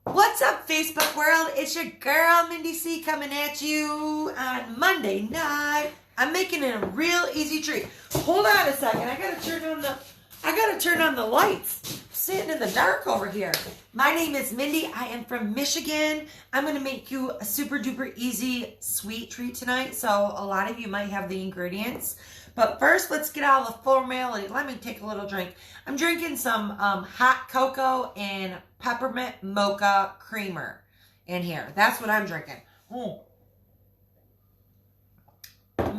What's up, Facebook world? It's your girl, Mindy C, coming at you on Monday night. I'm making it a real easy treat. Hold on a second. I gotta turn on the lights. I'm sitting in the dark over here. My name is Mindy. I am from Michigan. I'm gonna make you a super duper easy sweet treat tonight. So a lot of you might have the ingredients. But first, let's get out of the formality. Let me take a little drink. I'm drinking some hot cocoa and peppermint mocha creamer in here. That's what I'm drinking. I'm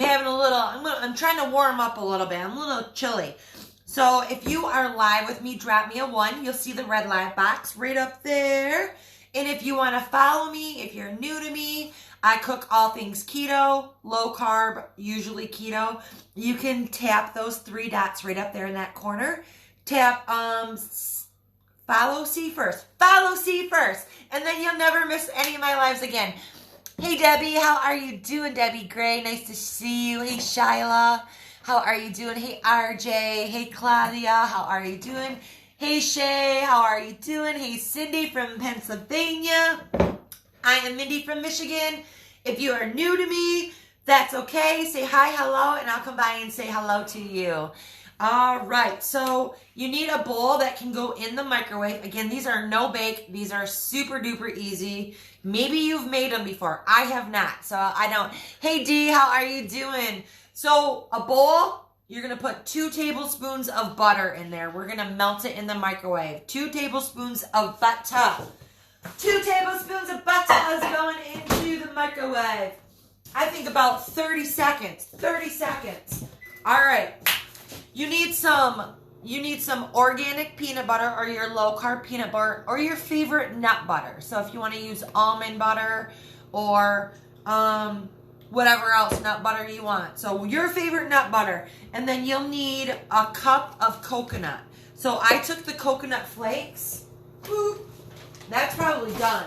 having a little, I'm trying to warm up a little bit. I'm a little chilly. So if you are live with me, drop me a 1. You'll see the red live box right up there. And if you want to follow me, if you're new to me, I cook all things keto, low carb, usually keto. You can tap those 3 dots right up there in that corner. Tap follow C first. Follow C first. And then you'll never miss any of my lives again. Hey Debbie, how are you doing, Debbie Gray? Nice to see you. Hey Shyla, how are you doing? Hey RJ, hey Claudia, how are you doing? Hey Shay, how are you doing? Hey Cindy from Pennsylvania. I am Mindy from Michigan. If you are new to me, that's okay. Say hi, hello, and I'll come by and say hello to you. All right, so you need a bowl that can go in the microwave. Again, these are no bake. These are super duper easy. Maybe you've made them before. I have not, so I don't. Hey D, how are you doing? So a bowl, you're going to put 2 tablespoons of butter in there. We're going to melt it in the microwave. 2 tablespoons of butter. 2 tablespoons of butter is going into the microwave. I think about 30 seconds. 30 seconds. All right. You need some organic peanut butter or your low carb peanut butter or your favorite nut butter. So if you want to use almond butter or whatever else nut butter you want. So your favorite nut butter. And then you'll need a cup of coconut. So I took the coconut flakes. That's probably done.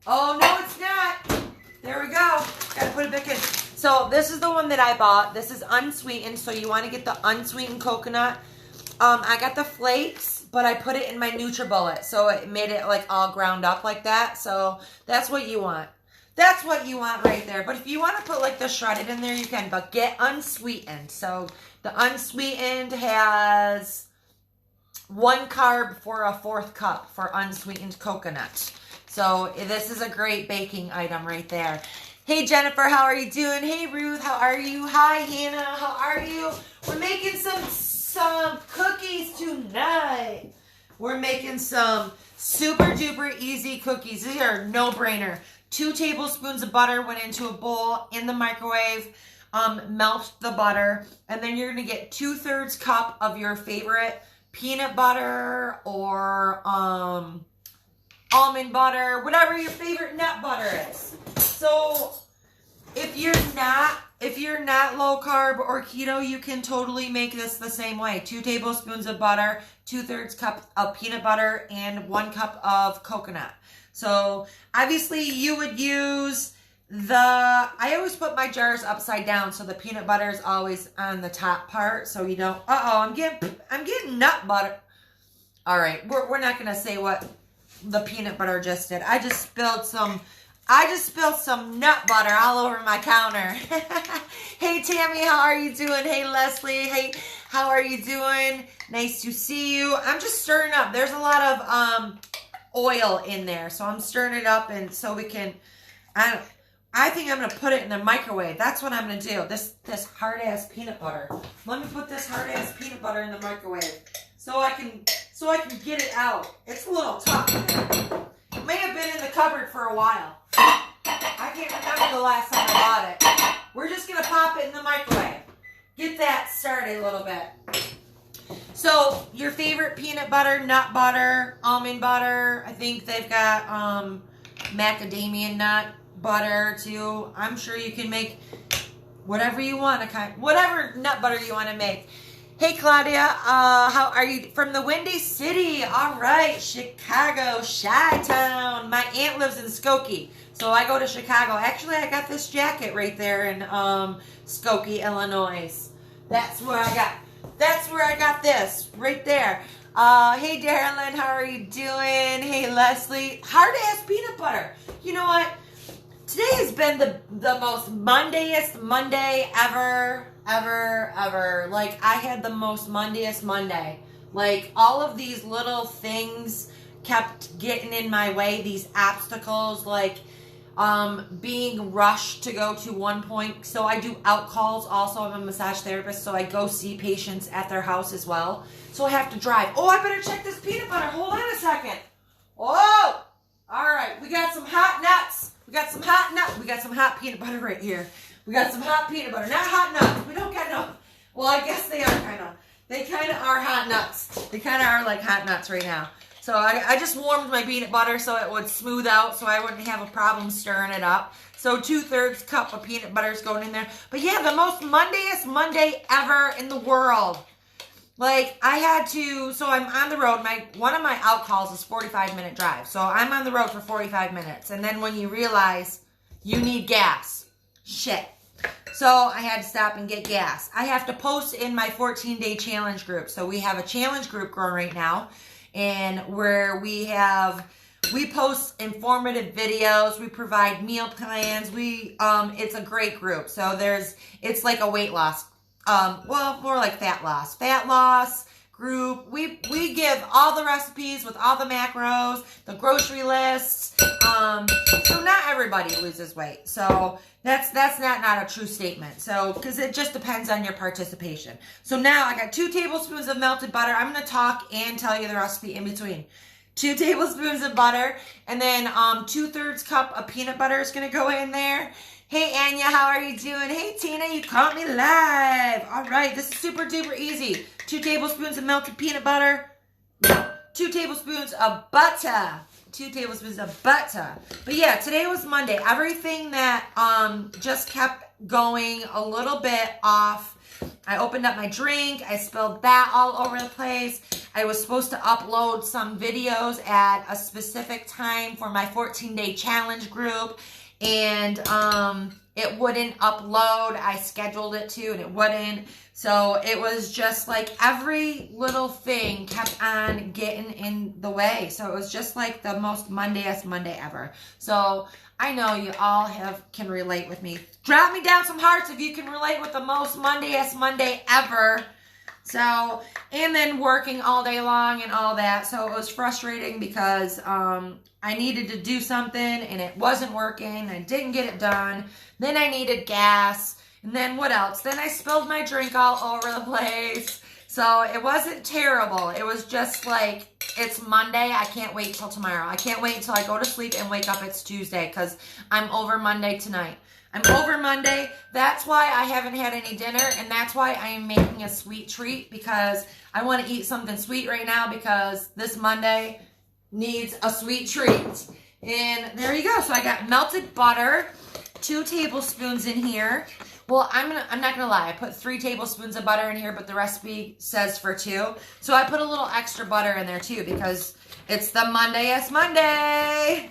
Oh, no, it's not. There we go. Gotta put it back in. So this is the one that I bought. This is unsweetened, so you want to get the unsweetened coconut. I got the flakes, but I put it in my NutriBullet, so it made it like all ground up like that. So that's what you want. That's what you want right there. But if you want to put like the shredded in there, you can, but get unsweetened. So the unsweetened has 1 carb for a 4th cup for unsweetened coconut. So this is a great baking item right there. Hey Jennifer, how are you doing? Hey Ruth, how are you? Hi Hannah, how are you? We're making some cookies tonight. We're making some super duper easy cookies. These are no brainer. 2 tablespoons of butter went into a bowl in the microwave. Melt the butter, and then you're gonna get 2/3 cup of your favorite peanut butter or almond butter, whatever your favorite nut butter is. So if you're not low carb or keto, you can totally make this the same way. 2 tablespoons of butter, 2/3 cup of peanut butter, and 1 cup of coconut. So obviously you would use I always put my jars upside down so the peanut butter is always on the top part, so you don't. I'm getting nut butter. All right, we're not gonna say what the peanut butter just did. I just spilled some nut butter all over my counter. Hey Tammy, how are you doing? Hey Leslie, hey, how are you doing? Nice to see you. I'm just stirring up. There's a lot of oil in there, so I'm stirring it up, and so we can. I think I'm gonna put it in the microwave. That's what I'm gonna do. This hard ass peanut butter. Let me put this hard ass peanut butter in the microwave so I can get it out. It's a little tough. It may have been in the cupboard for a while. I can't remember the last time I bought it. We're just gonna pop it in the microwave. Get that started a little bit. So your favorite peanut butter, nut butter, almond butter. I think they've got macadamia nut butter too. I'm sure you can make whatever you want, whatever nut butter you want to make. Hey Claudia, how are you? From the Windy City. All right, Chicago, Chi-Town. My aunt lives in Skokie, so I go to Chicago. Actually, I got this jacket right there in Skokie, Illinois. That's where I got this right there. Hey, Darylyn, how are you doing? Hey, Leslie. Hard-ass peanut butter. You know what? Today has been the most Mondayest Monday ever. Like, I had the most Mondayest Monday. Like, all of these little things kept getting in my way, these obstacles, like being rushed to go to one point. So I do out calls also. I'm a massage therapist, so I go see patients at their house as well. So I have to drive. Oh, I better check this peanut butter. Hold on a second. Oh, all right. We got some hot nuts. We got some hot peanut butter right here. We got some hot peanut butter. Not hot nuts. We don't got no. Well, I guess they are kind of. They kind of are hot nuts. They kind of are like hot nuts right now. So I just warmed my peanut butter so it would smooth out so I wouldn't have a problem stirring it up. So 2/3 cup of peanut butter is going in there. But yeah, the most Mondayest Monday ever in the world. Like, I had to, so I'm on the road. One of my out calls is 45-minute drive. So I'm on the road for 45 minutes. And then when you realize you need gas, shit. So I had to stop and get gas. I have to post in my 14-day challenge group. So we have a challenge group going right now. And where we post informative videos, we provide meal plans. It's a great group. So it's like a weight loss. Well, more like fat loss group. We give all the recipes with all the macros, the grocery lists. So not everybody loses weight. So that's not a true statement. So, because it just depends on your participation. So now I got 2 tablespoons of melted butter. I'm going to talk and tell you the recipe in between. 2 tablespoons of butter, and then 2/3 cup of peanut butter is going to go in there. Hey, Anya, how are you doing? Hey, Tina, you caught me live. All right, this is super duper easy. 2 tablespoons of melted peanut butter. 2 tablespoons of butter. 2 tablespoons of butter. But yeah, today was Monday. Everything that just kept going a little bit off. I opened up my drink. I spilled that all over the place. I was supposed to upload some videos at a specific time for my 14-day challenge group. And it wouldn't upload. I scheduled it to, and it wouldn't. So it was just like every little thing kept on getting in the way. So it was just like the most Mondayest Monday ever. So I know you all can relate with me. Drop me down some hearts if you can relate with the most Mondayest Monday ever. So, and then working all day long and all that. So it was frustrating because I needed to do something and it wasn't working. I didn't get it done. Then I needed gas. And then what else? Then I spilled my drink all over the place. So it wasn't terrible. It was just like, it's Monday. I can't wait till tomorrow. I can't wait until I go to sleep and wake up it's Tuesday because I'm over Monday tonight. I'm over Monday. That's why I haven't had any dinner, and that's why I am making a sweet treat because I want to eat something sweet right now because this Monday needs a sweet treat. And there you go. So I got melted butter, 2 tablespoons in here. Well, I'm not gonna lie. I put 3 tablespoons of butter in here, but the recipe says for 2. So I put a little extra butter in there too because it's the Mondayest Monday.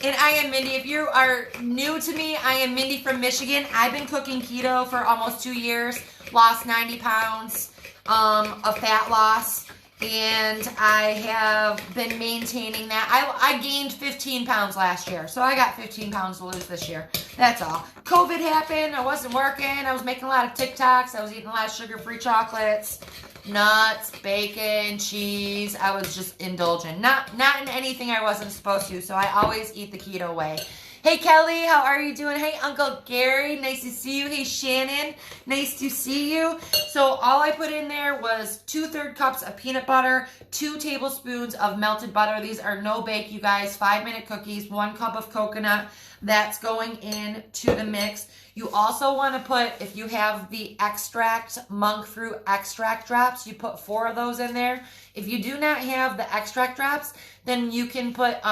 And I am Mindy. If you are new to me, I am Mindy from Michigan. I've been cooking keto for almost 2 years. Lost 90 pounds of fat loss. And I have been maintaining that. I gained 15 pounds last year. So I got 15 pounds to lose this year. That's all. COVID happened. I wasn't working. I was making a lot of TikToks. I was eating a lot of sugar-free chocolates, nuts, bacon, cheese. I was just indulgent. Not in anything I wasn't supposed to. So I always eat the keto way. Hey, Kelly, how are you doing? Hey, Uncle Gary, nice to see you. Hey, Shannon, nice to see you. So all I put in there was 2/3 cups of peanut butter, 2 tablespoons of melted butter. These are no bake, you guys. 5-minute cookies, 1 cup of coconut. That's going into the mix. You also want to put, if you have the extract, monk fruit extract drops, you put 4 of those in there. If you do not have the extract drops, then you can put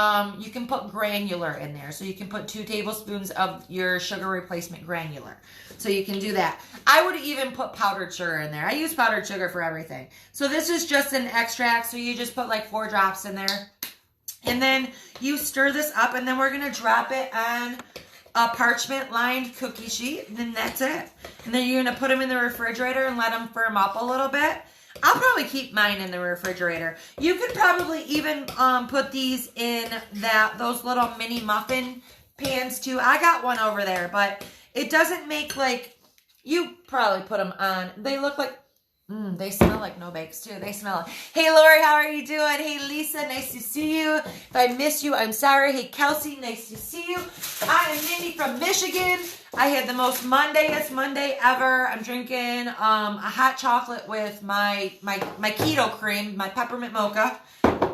granular in there. So you can put 2 tablespoons of your sugar replacement granular. So you can do that. I would even put powdered sugar in there. I use powdered sugar for everything. So this is just an extract. So you just put like 4 drops in there. And then you stir this up, and then we're going to drop it on a parchment-lined cookie sheet, and then that's it. And then you're going to put them in the refrigerator and let them firm up a little bit. I'll probably keep mine in the refrigerator. You could probably even put these in those little mini muffin pans too. I got one over there, but it doesn't make like, you probably put them on. They look like, they smell like no bakes too. They smell like, hey Lori, how are you doing? Hey Lisa, nice to see you. If I missed you, I'm sorry. Hey Kelsey, nice to see you. I am Mindy from Michigan. I had the most Mondayest Monday ever. I'm drinking a hot chocolate with my keto cream, my peppermint mocha.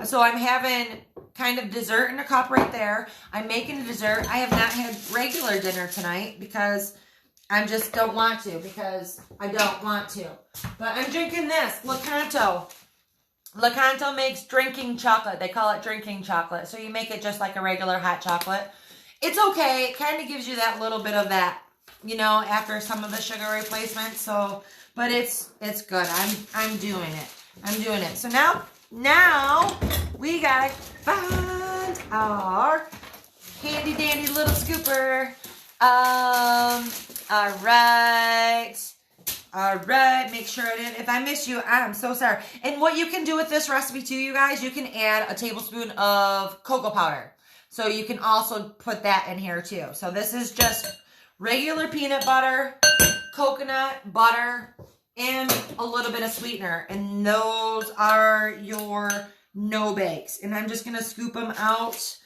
So I'm having kind of dessert in a cup right there. I'm making a dessert. I have not had regular dinner tonight because I just don't want to, because I don't want to. But I'm drinking this, Lakanto. Lakanto makes drinking chocolate. They call it drinking chocolate. So you make it just like a regular hot chocolate. It's okay. It kind of gives you that little bit of that, you know, after some of the sugar replacement. So, but it's good. I'm doing it. I'm doing it. So now we gotta find our handy dandy little scooper. All right. Make sure it in. If I miss you, I'm so sorry. And what you can do with this recipe too, you guys, you can add a tablespoon of cocoa powder. So you can also put that in here too. So this is just regular peanut butter, coconut butter, and a little bit of sweetener. And those are your no bakes. And I'm just going to scoop them out.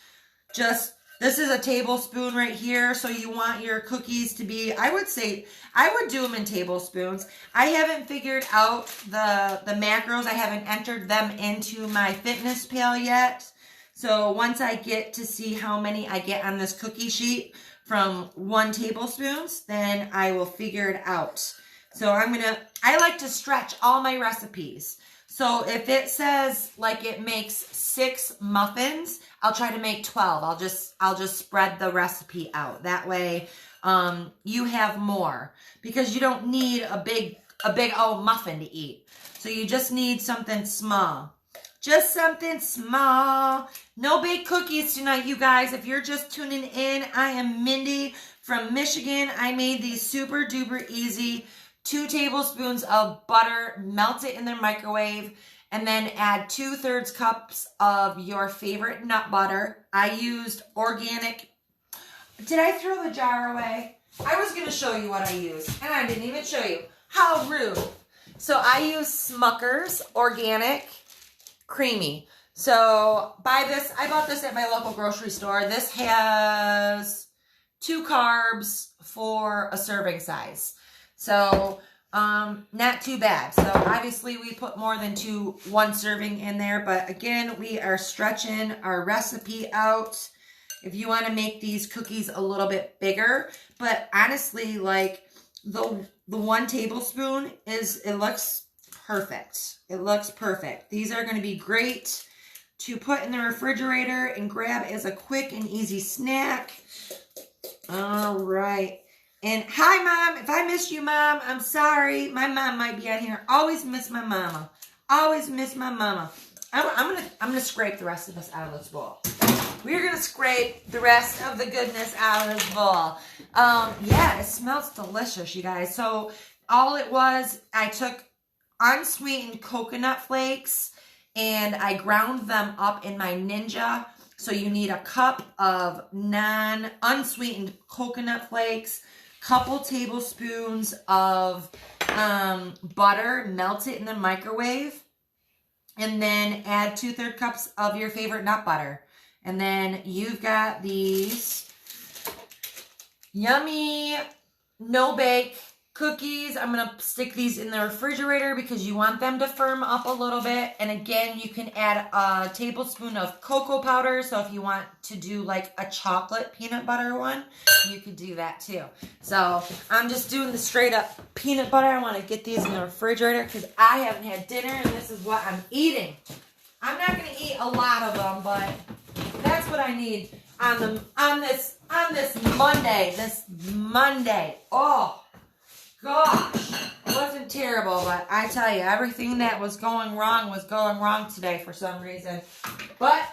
This is a tablespoon right here. So you want your cookies to be, I would say, I would do them in tablespoons. I haven't figured out the macros. I haven't entered them into my fitness pal yet. So once I get to see how many I get on this cookie sheet from 1 tablespoon, then I will figure it out. So I like to stretch all my recipes. So if it says like it makes 6 muffins, I'll try to make 12. I'll just spread the recipe out. That way you have more, because you don't need a big old muffin to eat. So you just need something small. Just something small. No baked cookies tonight, you guys. If you're just tuning in, I am Mindy from Michigan. I made these super duper easy. 2 tablespoons of butter, melt it in the microwave, and then add 2/3 cups of your favorite nut butter. I used organic. Did I throw the jar away? I was going to show you what I used, and I didn't even show you. How rude. So I use Smucker's Organic Creamy. So I bought this at my local grocery store. This has 2 carbs for a serving size. So, not too bad. So obviously we put more than 1 serving in there, but again, we are stretching our recipe out. If you want to make these cookies a little bit bigger, but honestly, like the 1 tablespoon it looks perfect. It looks perfect. These are going to be great to put in the refrigerator and grab as a quick and easy snack. All right. And hi, Mom. If I missed you, Mom, I'm sorry. My mom might be out here. Always miss my mama. Always miss my mama. I'm gonna scrape the rest of this out of this bowl. We're gonna scrape the rest of the goodness out of this bowl. Yeah, it smells delicious, you guys. So all it was, I took unsweetened coconut flakes and I ground them up in my Ninja. So you need a cup of unsweetened coconut flakes, couple tablespoons of butter, melt it in the microwave, and then add 2/3 cups of your favorite nut butter. And then you've got these yummy no-bake cookies. I'm going to stick these in the refrigerator because you want them to firm up a little bit. And again, you can add a tablespoon of cocoa powder. So if you want to do like a chocolate peanut butter one, you could do that too. So I'm just doing the straight up peanut butter. I want to get these in the refrigerator because I haven't had dinner and this is what I'm eating. I'm not going to eat a lot of them, but that's what I need on this Monday. This Monday. Oh, gosh, it wasn't terrible, but I tell you, everything that was going wrong today for some reason. But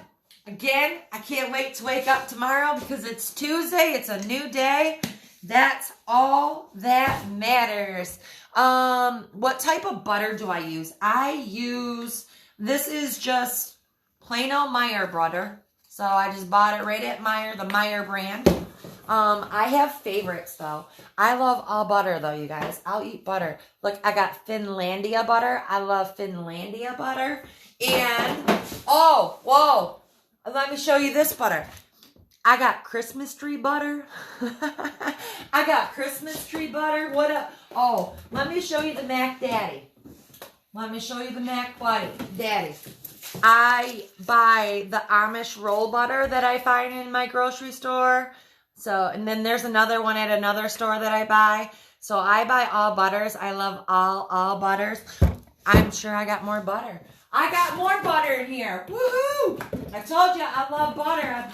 again, I can't wait to wake up tomorrow because it's Tuesday. It's a new day. That's all that matters. What type of butter do I use? This is just plain old Meyer butter. So I just bought it right at Meyer, the Meyer brand. I have favorites though. I love all butter though, you guys. I'll eat butter. Look, I got Finlandia butter. I love Finlandia butter. And, oh, whoa. Let me show you this butter. I got Christmas tree butter. I got Christmas tree butter. What up? Oh, let me show you the Mac Daddy. Let me show you the Mac Daddy. I buy the Amish roll butter that I find in my grocery store. So, and then there's another one at another store that I buy. So I buy all butters. I love all butters. I'm sure I got more butter. I got more butter in here. Woohoo! I told you I love butter.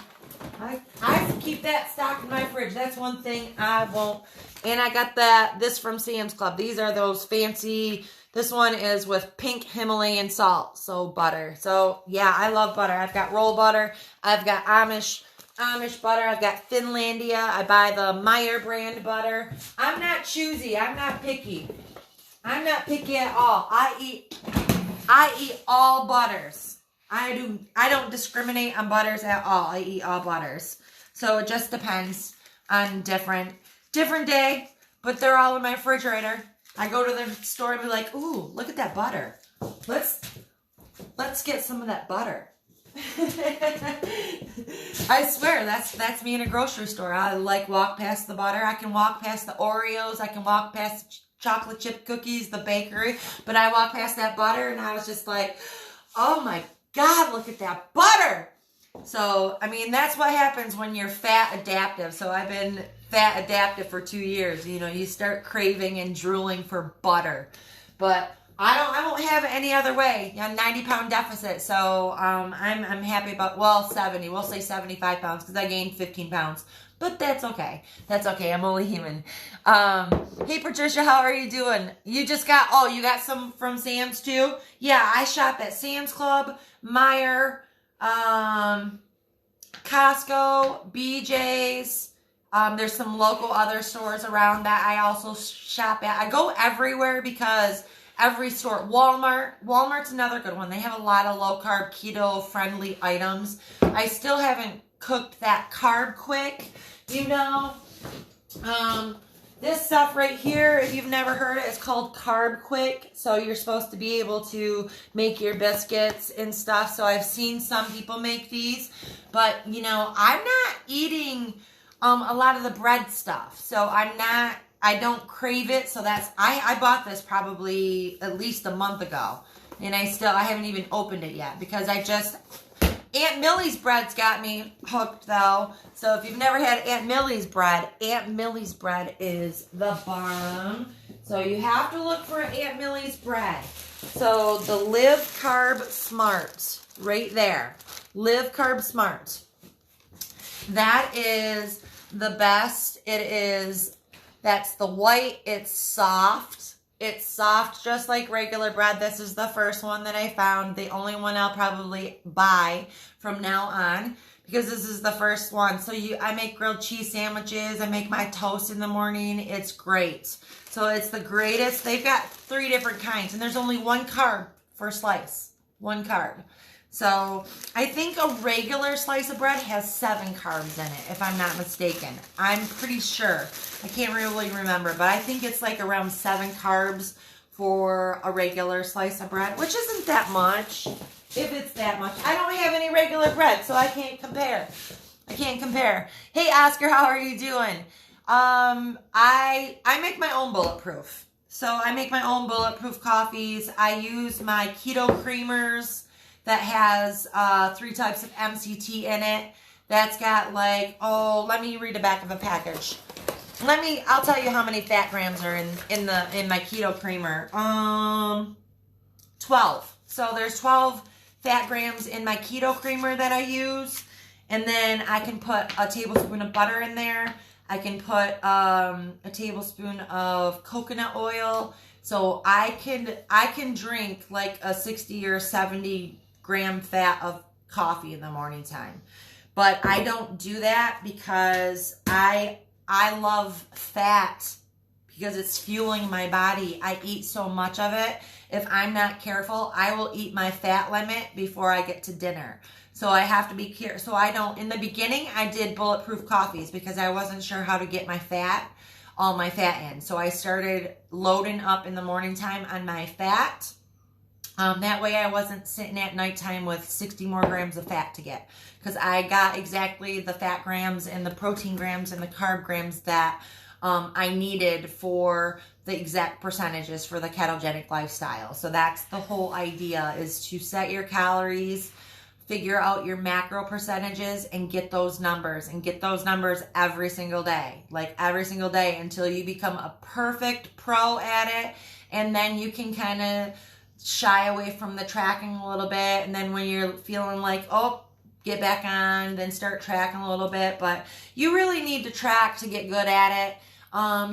I keep that stocked in my fridge. That's one thing I won't. And I got this from Sam's Club. These are those fancy. This one is with pink Himalayan salt. So butter. So yeah, I love butter. I've got roll butter. I've got Amish butter. I've got Finlandia. I buy the Meyer brand butter. I'm not choosy. I'm not picky. I'm not picky at all. I eat all butters. I don't discriminate on butters at all. I eat all butters. So it just depends on different day, but they're all in my refrigerator. I go to the store and be like, ooh, look at that butter. Let's get some of that butter. I swear, that's me in a grocery store. I walk past the butter. I can walk past the Oreos. I can walk past chocolate chip cookies, the bakery, but I walked past that butter and I was just like, oh my God, look at that butter. So, I mean, that's what happens when you're fat adaptive. So I've been fat adaptive for 2 years. You know, you start craving and drooling for butter, but I won't have it any other way. I'm 90-pound deficit. So, I'm happy about, well, 70, we'll say 75 pounds because I gained 15 pounds. But that's okay. That's okay. I'm only human. Hey, Patricia, how are you doing? You got some from Sam's too? Yeah, I shop at Sam's Club, Meyer, Costco, BJ's. There's some local other stores around that I also shop at. I go everywhere because every store, Walmart's another good one. They have a lot of low-carb, keto-friendly items. I still haven't cooked that Carb quick, you know. This stuff right here, if you've never heard it, it's called Carb Quick. So you're supposed to be able to make your biscuits and stuff. So I've seen some people make these, but you know, I'm not eating a lot of the bread stuff. So I don't crave it. So I bought this probably at least a month ago, and I haven't even opened it yet because Aunt Millie's bread's got me hooked though. So if you've never had Aunt Millie's bread is the bomb. So you have to look for Aunt Millie's bread. So the Live Carb Smart, right there. Live Carb Smart. That is the best. That's the white. It's soft. It's soft, just like regular bread. This is the first one that I found. The only one I'll probably buy from now on because this is the first one. So I make grilled cheese sandwiches. I make my toast in the morning. It's great. So it's the greatest. They've got 3 different kinds, and there's only 1 carb per slice. 1 carb. So I think a regular slice of bread has 7 carbs in it, if I'm not mistaken. I'm pretty sure. I can't really remember, but I think it's like around 7 carbs for a regular slice of bread, which isn't that much, if it's that much. I don't have any regular bread, so I can't compare. Hey, Oscar, how are you doing? I make my own bulletproof. So I make my own bulletproof coffees. I use my Keto Creamers that has 3 types of MCT in it. That's got let me read the back of the package. I'll tell you how many fat grams are in my Keto Creamer. 12. So there's 12 fat grams in my Keto Creamer that I use. And then I can put a tablespoon of butter in there. I can put a tablespoon of coconut oil. So I can drink like a 60 or 70 gram fat of coffee in the morning time. But I don't do that because I I love fat because it's fueling my body. I eat so much of it. If I'm not careful, I will eat my fat limit before I get to dinner. So I have to be careful. So I don't, in the beginning, I did bulletproof coffees because I wasn't sure how to get all my fat in. So I started loading up in the morning time on my fat. That way I wasn't sitting at nighttime with 60 more grams of fat to get. Because I got exactly the fat grams and the protein grams and the carb grams that I needed for the exact percentages for the ketogenic lifestyle. So that's the whole idea, is to set your calories, figure out your macro percentages, and get those numbers. And get those numbers every single day. Like every single day until you become a perfect pro at it. And then you can kind of shy away from the tracking a little bit. And then when you're feeling like, oh, get back on, then start tracking a little bit. But you really need to track to get good at it.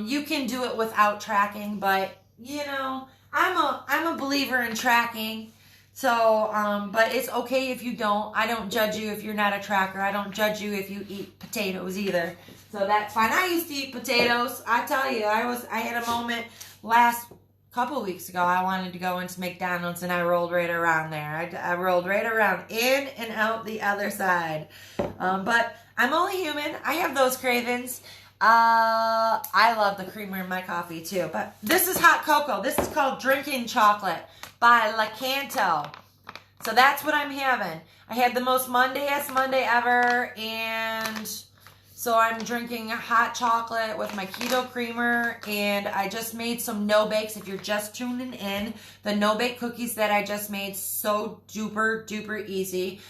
You can do it without tracking, but you know, I'm a believer in tracking. So, but it's okay if you don't. I don't judge you if you're not a tracker. I don't judge you if you eat potatoes either. So that's fine. I used to eat potatoes. I tell you, I had a moment last couple weeks ago. I wanted to go into McDonald's and I rolled right around there. I rolled right around, in and out the other side. But I'm only human. I have those cravings. I love the creamer in my coffee too. But this is hot cocoa. This is called Drinking Chocolate by La Canto. So that's what I'm having. I had the most Monday-est Monday ever, and so I'm drinking hot chocolate with my Keto Creamer, and I just made some no-bakes. If you're just tuning in, the no-bake cookies that I just made, so duper easy.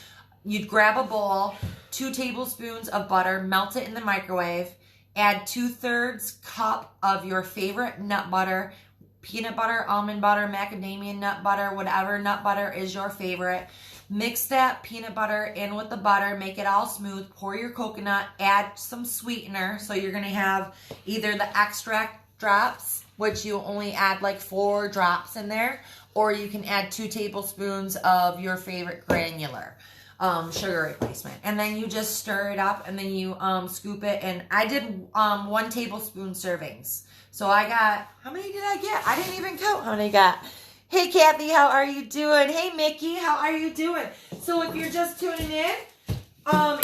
You'd grab a bowl, 2 tablespoons of butter, melt it in the microwave, add 2/3 cup of your favorite nut butter, peanut butter, almond butter, macadamia nut butter, whatever nut butter is your favorite. Mix that peanut butter in with the butter, make it all smooth, pour your coconut, add some sweetener. So you're going to have either the extract drops, which you only add like 4 drops in there, or you can add 2 tablespoons of your favorite granular sugar replacement. And then you just stir it up, and then you scoop it. And I did 1 tablespoon servings. So I got, how many did I get? I didn't even count how many I got. Hey, Kathy, how are you doing? Hey, Mickey, how are you doing? So if you're just tuning in,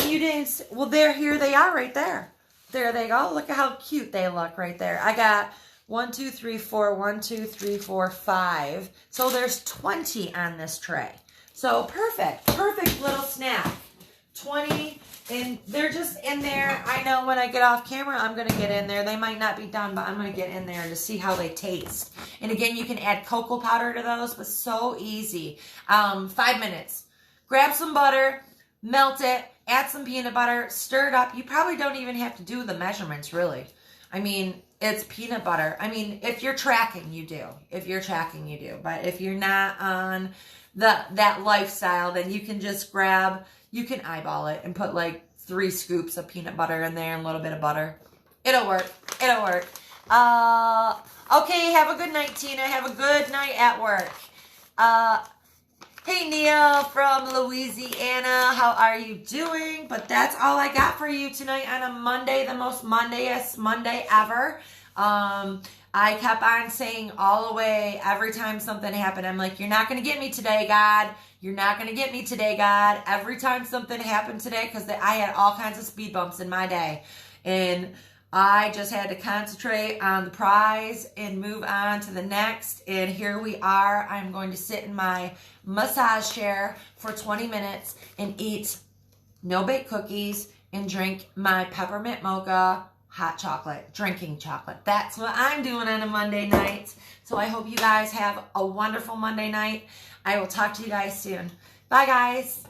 you didn't, well, here they are right there. There they go. Look at how cute they look right there. I got 1, 2, 3, 4, 1, 2, 3, 4, 5. So there's 20 on this tray. So perfect little snack. 20, and they're just in there. I know when I get off camera, I'm going to get in there. They might not be done, but I'm going to get in there to see how they taste. And again, you can add cocoa powder to those, but so easy. 5 minutes. Grab some butter, melt it, add some peanut butter, stir it up. You probably don't even have to do the measurements, really. I mean, it's peanut butter. I mean, if you're tracking, you do. If you're tracking, you do. But if you're not on that lifestyle, then you can just grab, you can eyeball it and put like 3 scoops of peanut butter in there and a little bit of butter. It'll work. It'll work. Okay, have a good night, Tina. Have a good night at work. Hey, Neil from Louisiana. How are you doing? But that's all I got for you tonight on a Monday, the most Monday-est Monday ever. I kept on saying all the way, every time something happened, I'm like, you're not going to get me today, God. You're not going to get me today, God. Every time something happened today, because I had all kinds of speed bumps in my day. And I just had to concentrate on the prize and move on to the next. And here we are. I'm going to sit in my massage chair for 20 minutes and eat no-bake cookies and drink my peppermint mocha hot chocolate, drinking chocolate. That's what I'm doing on a Monday night. So I hope you guys have a wonderful Monday night. I will talk to you guys soon. Bye, guys.